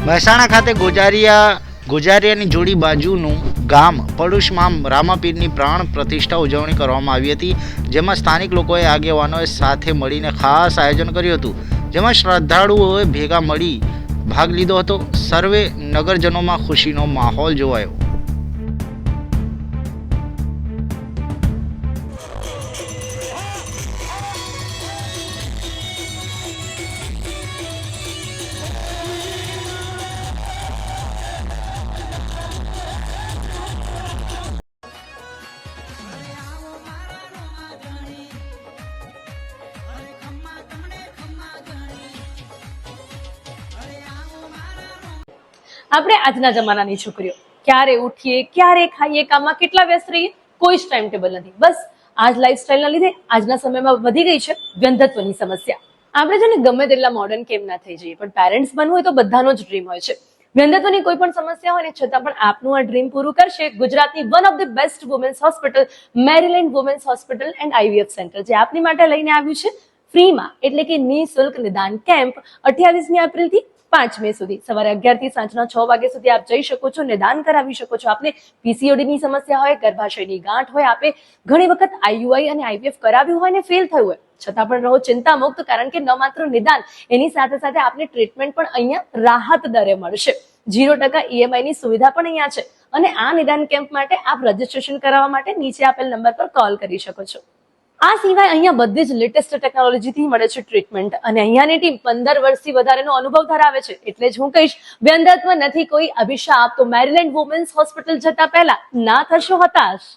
મહેસાણા ખાતે ગોજારિયાની જોડી બાજુનું ગામ પડુશમાં રામાપીરની પ્રાણ પ્રતિષ્ઠા ઉજવણી કરવામાં આવી હતી, જેમાં સ્થાનિક લોકોએ આગેવાનોએ સાથે મળીને ખાસ આયોજન કર્યું હતું, જેમાં શ્રદ્ધાળુઓએ ભેગા મળી ભાગ લીધો હતો. સર્વે નગરજનોમાં ખુશીનો માહોલ જોવાયો. આપણે આજના જમાનાની છોકરીઓ ક્યારે ઉઠીએ, ક્યારે ખાઈએ, કામમાં કેટલા વ્યસ્ત રહીએ, કોઈ જ ટાઈમ ટેબલ નથી. બસ આજ લાઈફસ્ટાઈલના લીધે આજના સમયમાં વધી ગઈ છે વ્યંધત્વની સમસ્યા. આપણે જેને ગમે તેટલા મોડર્ન કેમ ના થઈ જઈએ, પણ પેરેન્ટ્સ બનવું હોય તો બધાનો જ ડ્રીમ હોય છે. વ્યંધત્વની કોઈ પણ સમસ્યા હોય ને છતાં પણ આપનું આ ડ્રીમ પૂરું કરશે ગુજરાતની one of the best women's hospital, Maryland women's hospital and IVF centre, જે આપની માટે લઈને આવ્યું છે ફ્રીમાં, એટલે કે નિઃશુલ્ક નિદાન કેમ્પ 28મી એપ્રિલથી 5 મે સુધી સવારે 11 થી સાંજના 6 વાગ્યા સુધી આપ જઈ શકો છો, નિદાન કરાવી શકો છો. આપને PCOD ની સમસ્યા હોય, ગર્ભાશયની ગાંઠ હોય, આપે ઘણી વખત IUI અને IVF કરાવ્યું હોય ને ફેલ થયું હોય, છતાં પણ રહો ચિંતા મુક્ત, કારણ કે ન માત્ર નિદાન, એની સાથે સાથે આપને ટ્રીટમેન્ટ પણ અહીંયા રાહત દરે મળશે. 0% EMI ની સુવિધા પણ અહીંયા છે. અને આ નિદાન કેમ્પ માટે આપ રજીસ્ટ્રેશન કરાવવા માટે નીચે આપેલ નંબર પર કોલ કરી શકો છો. આ સિવાય અહીંયા બધી જ લેટેસ્ટ ટેકનોલોજીથી મળે છે ટ્રીટમેન્ટ, અને અહીંયાની ટીમ 15 વર્ષથી વધારેનો અનુભવ ધરાવે છે. એટલે જ હું કહીશ, વ્યંધત્વ નથી કોઈ અભિશાપ, તો મેરીલેન્ડ વુમેન્સ હોસ્પિટલ જતા પહેલા ના થશો હતાશ.